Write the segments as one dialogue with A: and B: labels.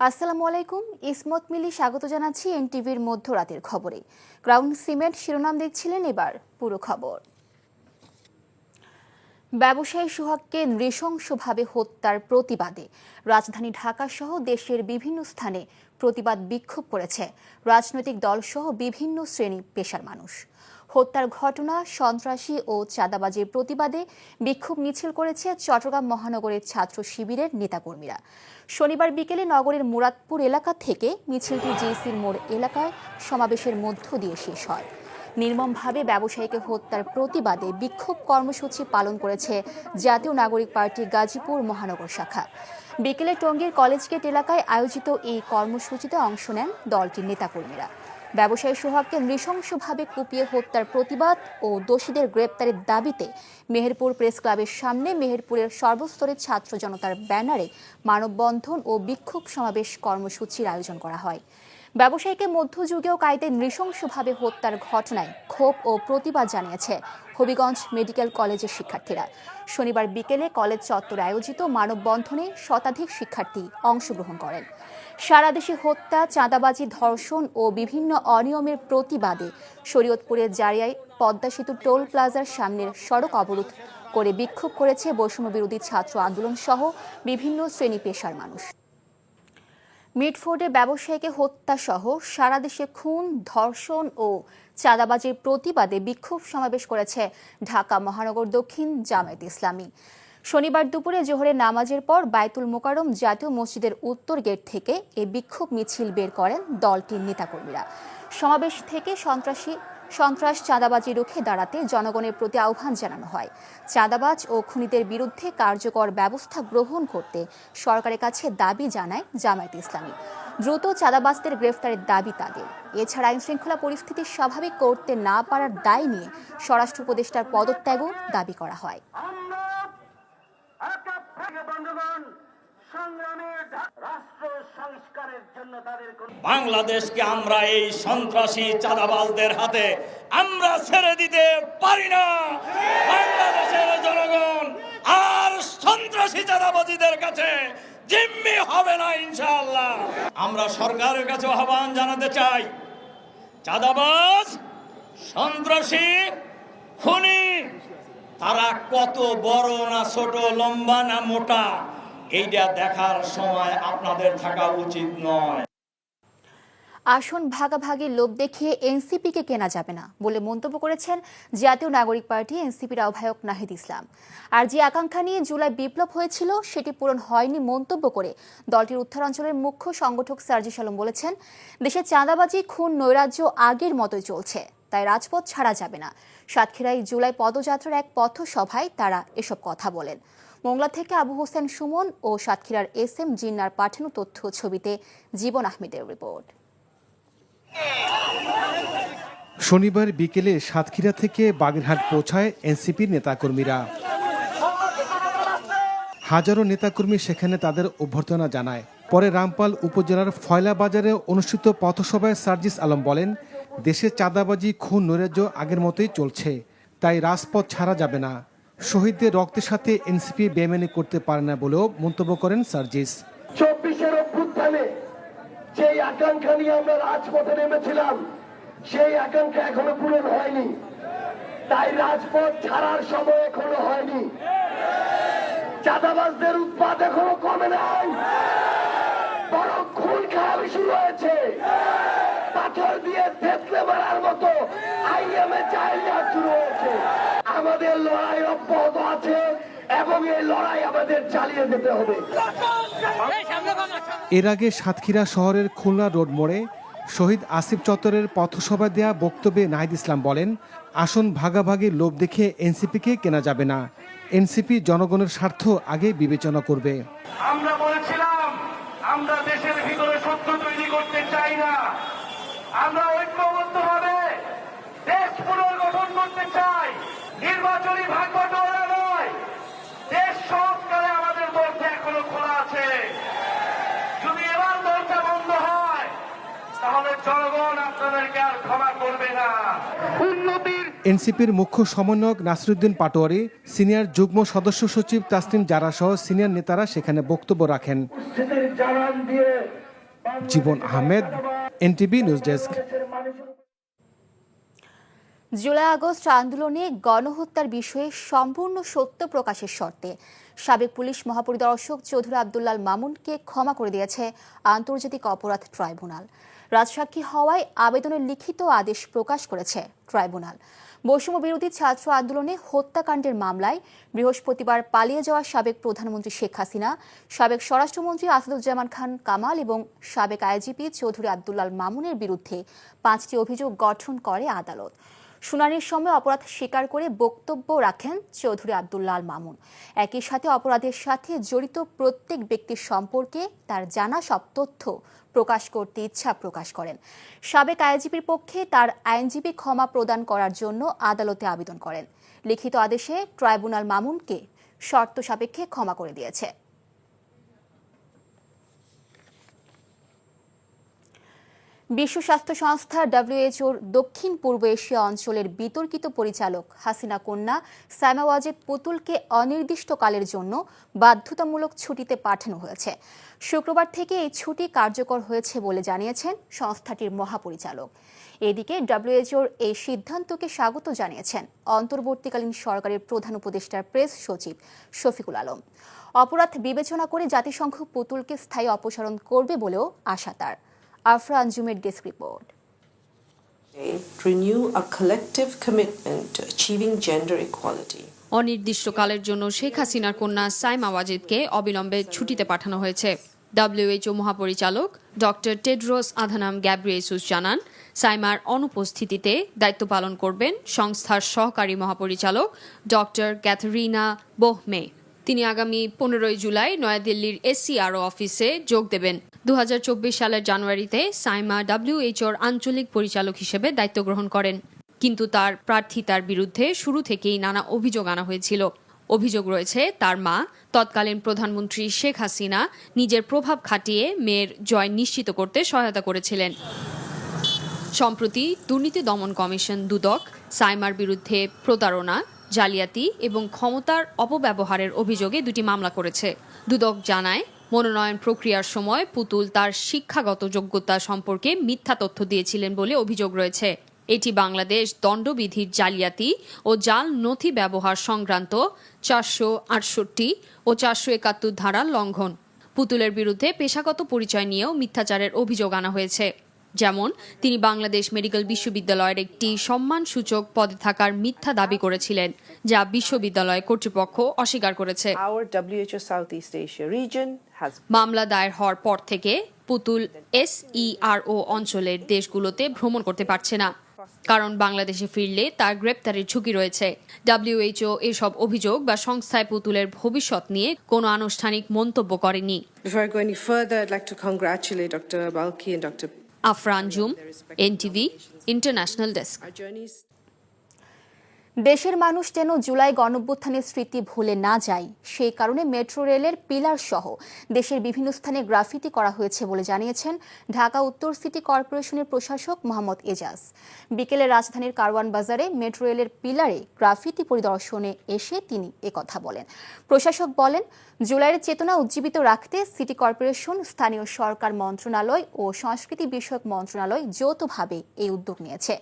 A: আসসালামু আলাইকুম। ইসমত মিলি স্বাগত জানাচ্ছি এনটিভির মধ্যরাতের খবরে। গ্রাউন্ড সিমেন্ট শিরোনাম দেখছিলেন, এবার পুরো খবর। ব্যবসায়ী সোহাগকে নৃশংসভাবে হত্যার প্রতিবাদে রাজধানী ঢাকা সহ দেশের বিভিন্ন স্থানে প্রতিবাদ বিক্ষোভ করেছে রাজনৈতিক দলসহ বিভিন্ন শ্রেণী পেশার মানুষ। হত্যার ঘটনা, সন্ত্রাসী ও চাঁদাবাজির প্রতিবাদে বিক্ষোভ মিছিল করেছে চট্টগ্রাম মহানগরের ছাত্র শিবিরের নেতাকর্মীরা। শনিবার বিকেলে নগরের মুরাদপুর এলাকা থেকে মিছিলটি জেসির মোড় এলাকায় সমাবেশের মধ্য দিয়ে শেষ হয়। নির্মমভাবে ব্যবসায়ীকে হত্যার প্রতিবাদে বিক্ষোভ কর্মসূচি পালন করেছে জাতীয় নাগরিক পার্টি গাজীপুর মহানগর শাখা। বিকেলে টঙ্গীর কলেজ গেট এলাকায় আয়োজিত এই কর্মসূচিতে অংশ নেন দলটির নেতাকর্মীরা। ব্যবসায়ী সোহাগকে নৃশংসভাবে কুপিয়ে হত্যার প্রতিবাদ ও দোষীদের গ্রেপ্তারের দাবিতে মেহেরপুর প্রেস ক্লাবের সামনে মেহেরপুরের সর্বস্তরের ছাত্র জনতার ব্যানারে মানববন্ধন ও বিক্ষোভ সমাবেশ কর্মসূচির আয়োজন করা হয়। ব্যবসায়ীকে মধ্যযুগীয় কায়দায় নৃশংসভাবে হত্যার ঘটনায় ক্ষোভ ও প্রতিবাদ জানিয়েছে হবিগঞ্জ মেডিকেল কলেজের শিক্ষার্থীরা। শনিবার বিকেলে কলেজ চত্বরে আয়োজিত মানববন্ধনে শতাধিক শিক্ষার্থী অংশগ্রহণ করেন। সারা দেশে হত্যা, চাঁদাবাজি, ধর্ষণ ও বিভিন্ন অনিয়মের প্রতিবাদে শরীয়তপুরের জারিয়ায় পদ্মা সেতু টোল প্লাজার সামনের সড়ক অবরোধ করে বিক্ষোভ করেছে বৈষম্য বিরোধী ছাত্র আন্দোলন সহ বিভিন্ন শ্রেণী পেশার মানুষ। মিটফোর্ডে ব্যবসায়ীকে হত্যা সহ সারা দেশে খুন, ধর্ষণ ও চাঁদাবাজির প্রতিবাদে বিক্ষোভ সমাবেশ করেছে ঢাকা মহানগর দক্ষিণ জামায়াতে ইসলামী। শনিবার দুপুরে জোহরের নামাজের পর বায়তুল মোকাররম জাতীয় মসজিদের উত্তর গেট থেকে এই বিক্ষোভ মিছিল বের করেন দলটির নেতাকর্মীরা। সমাবেশ থেকে সন্ত্রাস, চাঁদাবাজি রুখে দাঁড়াতে জনগণের প্রতি আহ্বান জানানো হয়। চাঁদাবাজ ও খুনিদের বিরুদ্ধে কার্যকর ব্যবস্থা গ্রহণ করতে সরকারের কাছে দাবি জানায় জামায়াতে ইসলামী। দ্রুত চাঁদাবাজদের গ্রেফতারের দাবি তাদের। এছাড়া আইনশৃঙ্খলা পরিস্থিতি স্বাভাবিক করতে না পারার দায় নিয়ে স্বরাষ্ট্র উপদেষ্টার পদত্যাগও দাবি করা হয়।
B: বাংলাদেশকে আমরা এই সন্ত্রাসী চাঁদাবাজদের হাতে আমরা ছেড়ে দিতে পারি না। বাংলাদেশের জনগণ আর সন্ত্রাসী চাঁদাবাজীদের কাছে জিম্মি হবে না ইনশাআল্লাহ। আমরা সরকারের কাছে আহ্বান জানাতে চাই, চাঁদাবাজ, সন্ত্রাসী, খুনি তারা কত বড় না ছোট, লম্বা না মোটা, এইটা দেখার সময় আপনাদের থাকা উচিত নয়।
A: আসন ভাগাভাগির লোভ দেখিয়ে এনসিপিকে কেনা যাবে না বলে মন্তব্য করেছেন জাতীয় নাগরিক পার্টি এনসিপির আহ্বায়ক নাহিদ ইসলাম। আর যে আকাঙ্ক্ষা নিয়ে জুলাই বিপ্লব হয়েছিল সেটি পূরণ হয়নি মন্তব্য করে দলটির উত্তরাঞ্চলের মুখ্য সংগঠক সার্জিস আলম বলেছেন, দেশে চাঁদাবাজি, খুন, নৈরাজ্য আগের মতোই চলছে, তাই রাজপথ ছাড়া যাবে না। সাতক্ষীরায় জুলাই পদযাত্রার এক পথসভায় তারা এসব কথা বলেন। মোংলা থেকে আবু হোসেন সুমন ও সাতক্ষীরার এসএম জিন্নার পাঠানো তথ্য ছবিতে জীবন আহমেদের রিপোর্ট।
C: শনিবার বিকেলে সাতক্ষীরা থেকে বাগেরহাট পৌঁছায় এনসিপির নেতাকর্মীরা। হাজারো নেতাকর্মী সেখানে তাদের অভ্যর্থনা জানায়। পরে রামপাল উপজেলার ফয়লা বাজারে অনুষ্ঠিত পথসভায় সার্জিস আলম বলেন, দেশে চাঁদাবাজি, খুন, নৈরাজ্য আগের মতোই চলছে, তাই রাজপথ ছাড়া যাবে না। শহীদদের রক্তের সাথে এনসিপি বেইমানি করতে পারে না বলেও মন্তব্য করেন সার্জিস।
D: 24-এর অভ্যুত্থানে যেই আকাঙ্ক্ষা নিয়ে আমরা রাজপথে নেমেছিলাম, সেই আকাঙ্ক্ষা এখনো পূরণ হয়নি, তাই রাজপথ ছাড়ার সময় এখনো হয়নি। চাঁদাবাজদের উৎপাত এখনো কমে নাই, বরং খুন খারাপি শুরু হয়েছে। পাথর দিয়ে থেতলে মারার মতো আইএমএ চাইল্ড শুরু হয়েছে। আমাদের লড়াই অব্যাহত আছে এবং এই লড়াই আমাদের চালিয়ে যেতে হবে।
C: এর আগে সাতক্ষীরা শহরের খুলনা রোড মোড়ে শহীদ আসিফ চত্বরের পথসভায় দেয়া বক্তব্যে নাহিদ ইসলাম বলেন, আসন ভাগাভাগির লোভ দেখে এনসিপিকে কেনা যাবে না। এনসিপি জনগণের স্বার্থ আগে বিবেচনা করবে।
E: আমরা বলেছিলাম আমরা দেশের ভিতরে সত্য তৈরি করতে চাই না, আমরা ঐক্যবদ্ধভাবে দেশ পুনর্গঠন করতে চাই। নির্বাচনী ভাগবটোয়ারা নয়, দেশ সংস্কারে আমাদের দরজা এখনো খোলা আছে। যদি এবার দরজা বন্ধ হয় তাহলে জনগণ আপনাদেরকে আর ক্ষমা করবে না।
C: এনসিপির মুখ্য সমন্বয়ক নাসিরউদ্দিন পাটোয়ারি, সিনিয়র যুগ্ম সদস্য সচিব তাসনিম জারা সহ সিনিয়র নেতারা সেখানে বক্তব্য রাখেন। Jibon Ahmed, NTV news desk.
A: জুলাই আগস্ট আন্দোলনে গণহত্যার বিষয়ে সম্পূর্ণ সত্য প্রকাশের শর্তে সাবেক পুলিশ মহাপরিদর্শক চৌধুরী আব্দুল্লাল মামুনকে ক্ষমা করে দিয়েছে আন্তর্জাতিক অপরাধ ট্রাইব্যুনাল। রাজসাক্ষী হওয়ায় আবেদনের লিখিত আদেশ প্রকাশ করেছে ট্রাইব্যুনাল। বৈষম্য বিরোধী ছাত্র আন্দোলনে হত্যাকাণ্ডের মামলায় বৃহস্পতিবার পালিয়ে যাওয়া সাবেক প্রধানমন্ত্রী শেখ হাসিনা, সাবেক স্বরাষ্ট্রমন্ত্রী আসাদুজ্জামান খান কামাল এবং সাবেক আইজিপি চৌধুরী আব্দুল্লাল মামুনের বিরুদ্ধে 5টি অভিযোগ গঠন করে আদালত। শুনানির সময় অপরাধ স্বীকার করে বক্তব্য রাখেন চৌধুরী আব্দুল্লাল মামুন। একই সাথে অপরাধের সাথে জড়িত প্রত্যেক ব্যক্তির সম্পর্কে তার জানা সব তথ্য প্রকাশ করতে ইচ্ছা প্রকাশ করেন। সাবেক আইজিপির পক্ষে তার আইনজীবী ক্ষমা প্রদান করার জন্য আদালতে আবেদন করেন। লিখিত আদেশে ট্রাইব্যুনাল মামুনকে শর্ত সাপেক্ষে ক্ষমা করে দিয়েছে। বিশ্ব স্বাস্থ্য সংস্থা WHO দক্ষিণ পূর্ব এশিয়া অঞ্চলের বিতর্কিত পরিচালক হাসিনা কন্যা সাইমা ওয়াজেদ পুতুলকে অনির্দিষ্টকালের জন্য বাধ্যতামূলক ছুটিতে পাঠানো হয়েছে। শুক্রবার থেকে এই ছুটি কার্যকর হয়েছে বলে জানিয়েছেন সংস্থাটির মহাপরিচালক। এদিকে WHO এই সিদ্ধান্তকে স্বাগত জানিয়েছেন অন্তর্বর্তীকালীন সরকারের প্রধান উপদেষ্টার প্রেস সচিব শফিকুল আলম। অপরাধ বিবেচনা করে জাতিসংঘ পুতুলকে স্থায়ী অপসারণ করবে বলেও আশা তার। আফরা আঞ্জুমের desk report.
F: Renew a collective commitment to achieving gender equality.
G: অনির্দিষ্টকালের জন্য শেখ হাসিনার কন্যা সাইমা ওয়াজেদকে অবিলম্বে ছুটিতে পাঠানো হয়েছে। WHO মহাপরিচালক ডক্টর টেড্রোস আধানাম গ্যাব্রিয়েসুস জানান, সাইমার অনুপস্থিতিতে দায়িত্ব পালন করবেন সংস্থার সহকারী মহাপরিচালক ডক্টর ক্যাথরিনা বোহমে। তিনি আগামী 15 জুলাই নয়াদিল্লির SCRO অফিসে যোগ দেবেন। 2024 সালের জানুয়ারিতে সাইমা WHOর আঞ্চলিক পরিচালক হিসেবে দায়িত্ব গ্রহণ করেন, কিন্তু তার প্রার্থিতার বিরুদ্ধে শুরু থেকেই নানা অভিযোগ আনা হয়েছিল। অভিযোগ রয়েছে তার মা তৎকালীন প্রধানমন্ত্রী শেখ হাসিনা নিজের প্রভাব খাটিয়ে মেয়ের জয় নিশ্চিত করতে সহায়তা করেছিলেন। সম্প্রতি দুর্নীতি দমন কমিশন দুদক সাইমার বিরুদ্ধে প্রতারণা, জালিয়াতি এবং ক্ষমতার অপব্যবহারের অভিযোগে 2টি মামলা করেছে। দুদক জানায়, মনোনয়ন প্রক্রিয়ার সময় পুতুল তার শিক্ষাগত যোগ্যতা সম্পর্কে মিথ্যা তথ্য দিয়েছিলেন বলে অভিযোগ রয়েছে। এটি বাংলাদেশ দণ্ডবিধির জালিয়াতি ও জাল নথি ব্যবহার সংক্রান্ত 468 ও 471 ধারার লঙ্ঘন। পুতুলের বিরুদ্ধে পেশাগত পরিচয় নিয়েও মিথ্যাচারের অভিযোগ আনা হয়েছে। যেমন, তিনি বাংলাদেশ মেডিকেল বিশ্ববিদ্যালয়ের একটি সম্মানসূচক পদে থাকার মিথ্যা দাবি করেছিলেন, যা বিশ্ববিদ্যালয় কর্তৃপক্ষ অস্বীকার করেছে। মামলা দায়ের হওয়ার পর থেকে পুতুল SERO অঞ্চলের দেশগুলোতে ভ্রমণ করতে পারছে না, কারণ বাংলাদেশে ফিরলে তার গ্রেপ্তারের ঝুঁকি রয়েছে। WHO এসব অভিযোগ বা সংস্থায় পুতুলের ভবিষ্যৎ নিয়ে কোনো আনুষ্ঠানিক মন্তব্য করেনি। Afra Anjum, NTV international desk.
A: দেশের মানুষ যেন জুলাই গণঅভ্যুত্থানের স্মৃতি ভুলে না যায়, সেই কারণে মেট্রো রেলের পিলার সহ দেশের বিভিন্ন স্থানে গ্রাফিতি করা হয়েছে বলে জানিয়েছেন ঢাকা উত্তর সিটি কর্পোরেশনের প্রশাসক মোহাম্মদ এজাজ। বিকেলে রাজধানীর কারওয়ান বাজারে মেট্রো রেলের পিলারে গ্রাফিতি পরিদর্শনে এসে তিনি একথা বলেন। প্রশাসক বলেন, জুলাইয়ের চেতনা উজ্জীবিত রাখতে সিটি কর্পোরেশন, স্থানীয় সরকার মন্ত্রণালয় ও সংস্কৃতি বিষয়ক মন্ত্রণালয় যৌথভাবে এই উদ্যোগ নিয়েছে।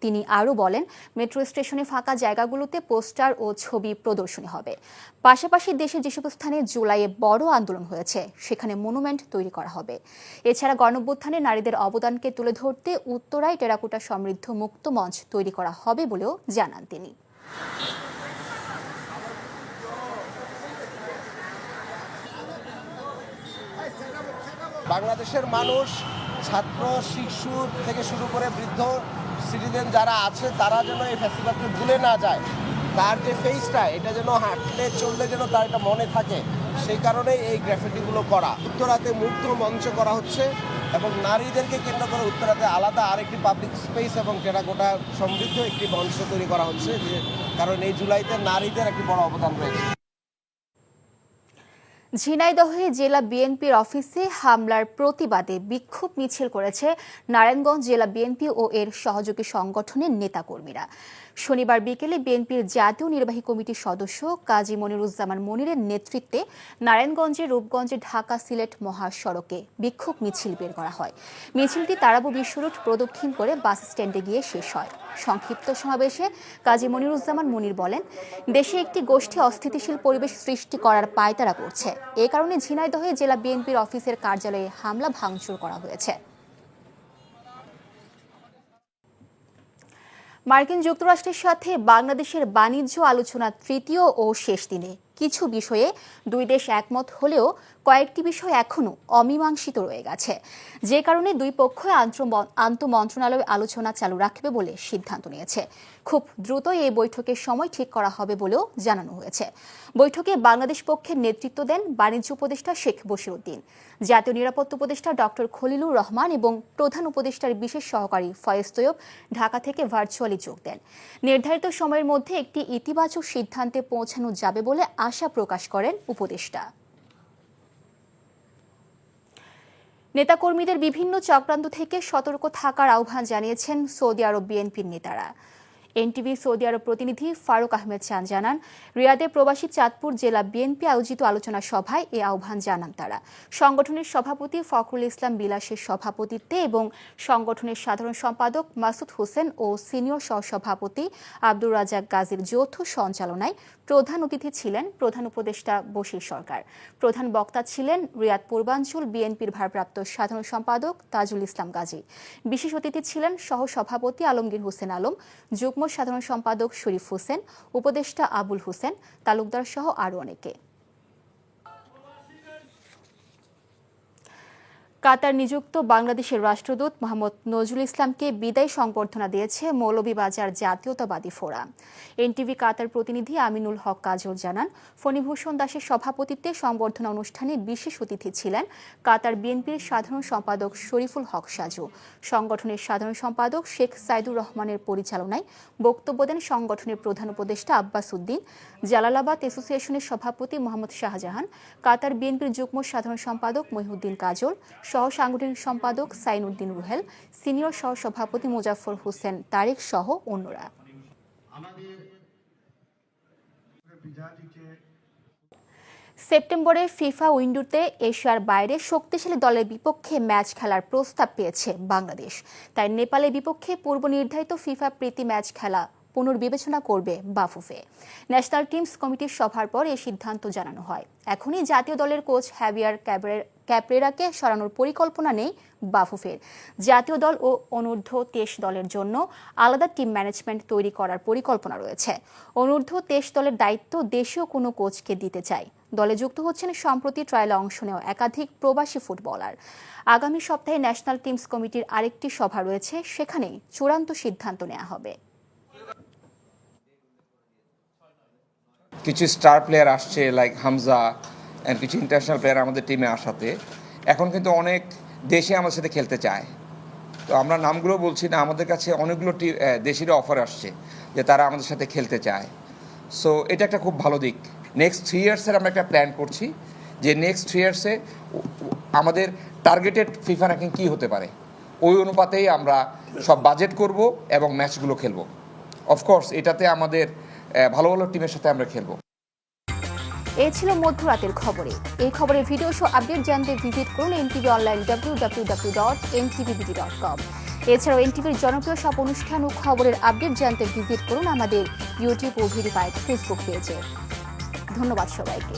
A: তিনি আরও বলেন, মেট্রো স্টেশনে ফাঁকা জায়গাগুলোতে পোস্টার ও ছবি প্রদর্শনী হবে। পাশাপাশি দেশের যেসব স্থানে জুলাইয়ে বড় আন্দোলন হয়েছে সেখানে মনুমেন্ট তৈরি করা হবে। এছাড়া গণঅভ্যুত্থানে নারীদের অবদানকে তুলে ধরতে উত্তরায় টেরাকোটা সমৃদ্ধ মুক্ত মঞ্চ তৈরি করা হবে বলেও জানান তিনি।
H: বাংলাদেশের মানুষ, ছাত্র, শিশু থেকে শুরু করে বৃদ্ধ সিটিজেন যারা আছে, তারা যেন এই ফেস্টিভ্যালকে ভুলে না যায়। তার যে ফেসটা, এটা যেন হাঁটলে চললে যেন তার এটা মনে থাকে, সেই কারণেই এই গ্রাফিটিগুলো করা। উত্তরাতে মুক্ত মঞ্চ করা হচ্ছে এবং নারীদেরকে কেন্দ্র করে উত্তরাতে আলাদা আরেকটি পাবলিক স্পেস এবং টেরাকোটা সমৃদ্ধ একটি মঞ্চ তৈরি করা হচ্ছে, যে কারণ এই জুলাইতে নারীদের একটি বড় অবদান রয়েছে।
A: ঝিনাইদহে জেলা বিএনপির অফিসে হামলার প্রতিবাদে বিক্ষোভ মিছিল করেছে নারায়ণগঞ্জ জেলা বিএনপি ও এর সহযোগী সংগঠনের নেতাকর্মীরা। শনিবার বিকেলে বিএনপির জাতীয় নির্বাহী কমিটির সদস্য কাজী মনিরুজ্জামান মনিরের নেতৃত্বে নারায়ণগঞ্জের রূপগঞ্জে ঢাকা সিলেট মহাসড়কে বিক্ষোভ মিছিল বের করা হয়। মিছিলটি তারাবু বিশ্ব রোড প্রদক্ষিণ করে বাস স্ট্যান্ডে গিয়ে শেষ হয়। সংক্ষিপ্ত সমাবেশে কাজী মনিরুজ্জামান মনির বলেন, দেশে একটি গোষ্ঠী অস্থিতিশীল পরিবেশ সৃষ্টি করার পায়তারা করছে। এ কারণে ঝিনাইদহে জেলা বিএনপির অফিসের কার্যালয়ে হামলা ভাঙচুর করা হয়েছে। মার্কিন যুক্তরাষ্ট্রের সাথে বাংলাদেশের বাণিজ্য আলোচনার তৃতীয় ও শেষ দিনে কিছু বিষয়ে দুই দেশ একমত হলেও কয়েকটি বিষয় এখনও অমীমাংসিত রয়ে গেছে, যে কারণে দুই পক্ষই আন্তঃমন্ত্রণালয় আলোচনা চালু রাখবে বলে সিদ্ধান্ত নিয়েছে। খুব দ্রুতই এই বৈঠকের সময় ঠিক করা হবে বলেও জানানো হয়েছে। বৈঠকে বাংলাদেশ পক্ষের নেতৃত্ব দেন বাণিজ্য উপদেষ্টা শেখ বশিরউদ্দিন, জাতীয় নিরাপত্তা উপদেষ্টা ডক্টর খলিলুর রহমান এবং প্রধান উপদেষ্টার বিশেষ সহকারী ফয়েজ তৈয়ব ঢাকা থেকে ভার্চুয়ালি যোগ দেন। নির্ধারিত সময়ের মধ্যে একটি ইতিবাচক সিদ্ধান্তে পৌঁছানো যাবে বলে আশা প্রকাশ করেন উপদেষ্টা। নেতাকর্মীদের বিভিন্ন চক্রান্ত থেকে সতর্ক থাকার আহ্বান জানিয়েছেন সৌদি আরব বিএনপির নেতারা। এনটিভি সৌদি আরব প্রতিনিধি ফারুক আহমেদ চান জানান, রিয়াদে প্রবাসী চাঁদপুর জেলা বিএনপি আয়োজিত আলোচনা সভায় এ আহ্বান জানান তারা। সংগঠনের সভাপতি ফখরুল ইসলাম বিলাসের সভাপতিত্বে এবং সংগঠনের সাধারণ সম্পাদক মাসুদ হোসেন ও সিনিয়র সহসভাপতি আব্দুর রাজ্জাক গাজীর যৌথ সঞ্চালনায় প্রধান অতিথি ছিলেন প্রধান উপদেষ্টা বশির সরকার। প্রধান বক্তা ছিলেন রিয়াদ পূর্বাঞ্চল বিএনপির ভারপ্রাপ্ত সাধারণ সম্পাদক তাজুল ইসলাম গাজী। বিশেষ অতিথি ছিলেন সহসভাপতি আলমগীর হোসেন আলম, যুগ্ম সাধারণ সম্পাদক শরীফ হোসেন, উপদেষ্টা আবুল হোসেন তালুকদার সহ আরও অনেকে। কাতার নিযুক্ত বাংলাদেশের রাষ্ট্রদূত মোহাম্মদ নজরুল ইসলামকে বিদায় সংবর্ধনা দিয়েছে মৌলভীবাজার জাতীয়তাবাদী ফোরাম। এনটিভি কাতার প্রতিনিধি আমিনুল হক কাজল জানান, ফণীভূষণ দাসের সভাপতিত্বে সংবর্ধনা অনুষ্ঠানে বিশেষ অতিথি ছিলেন কাতার বিএনপির সাধারণ সম্পাদক শরীফুল হক সাজু। সংগঠনের সাধারণ সম্পাদক শেখ সাইদুর রহমানের পরিচালনায় বক্তব্য দেন সংগঠনের প্রধান উপদেষ্টা আব্বাস উদ্দিন, জালালাবাদ অ্যাসোসিয়েশনের সভাপতি মোহাম্মদ শাহজাহান, কাতার বিএনপির যুগ্ম সাধারণ সম্পাদক মহিউদ্দিন কাজল, সহ সাংগঠনিক সম্পাদক সাইনুদ্দিন রুহেল, সিনিয়র সহ সভাপতি মুজাফফর হোসেন তারেক সহ অন্যরা। সেপ্টেম্বরে ফিফা উইন্ডোতে এশিয়ার বাইরে শক্তিশালী দলের বিপক্ষে ম্যাচ খেলার প্রস্তাব পেয়েছে বাংলাদেশ। তাই নেপালের বিপক্ষে পূর্ব নির্ধারিত ফিফা প্রীতি ম্যাচ খেলা পুনর্বিবেচনা করবে বাফুফে। ন্যাশনাল টিমস কমিটির সভার পর এই সিদ্ধান্ত জানানো হয়। এখনই জাতীয় দলের কোচ হ্যাভিয়ার ক্যাপ্রেরাকে সরানোর পরিকল্পনা নেই বাফুফের। জাতীয় দল ও অনূর্ধ্ব 23 দলের জন্য আলাদা টিম ম্যানেজমেন্ট তৈরি করার পরিকল্পনা রয়েছে। অনূর্ধ্ব 23 দলের দায়িত্ব দেশীয় কোনো কোচকে দিতে চায়। দলে যুক্ত হচ্ছেন সম্প্রতি ট্রায়ালে অংশ নেওয়া একাধিক প্রবাসী ফুটবলার। আগামী সপ্তাহে ন্যাশনাল টিমস কমিটির আরেকটি সভা রয়েছে, সেখানেই চূড়ান্ত সিদ্ধান্ত নেওয়া হবে।
I: কিছু স্টার প্লেয়ার আসছে লাইক হামজা অ্যান্ড কিছু ইন্টারন্যাশনাল প্লেয়ার আমাদের টিমে আসাতে এখন কিন্তু অনেক দেশে আমাদের সাথে খেলতে চায়। তো আমরা নামগুলো বলছি না, আমাদের কাছে অনেকগুলো দেশেরও অফার আসছে যে তারা আমাদের সাথে খেলতে চায়। সো এটা একটা খুব ভালো দিক। নেক্সট 3 ইয়ার্সের আমরা একটা প্ল্যান করছি যে নেক্সট 3 ইয়ার্সে আমাদের টার্গেটেড ফিফা র্যাঙ্কিং কী হতে পারে, ওই অনুপাতেই আমরা সব বাজেট করব এবং ম্যাচগুলো খেলবো। অফকোর্স এটাতে আমাদের ভালো ভালো টিমের সাথে আমরা খেলবো।
A: এই ছিল মধ্যরাতের খবরে। এই খবরের ভিডিও শো আপডেট জানতে ভিজিট করুন এনটিভি অনলাইন www.ntvbd.com। এছাড়াও এনটিভির জনপ্রিয় সব অনুষ্ঠান ও খবরের আপডেট জানতে ভিজিট করুন আমাদের ইউটিউব ও ভেরিফাইড ফেসবুক পেজে। ধন্যবাদ সবাইকে।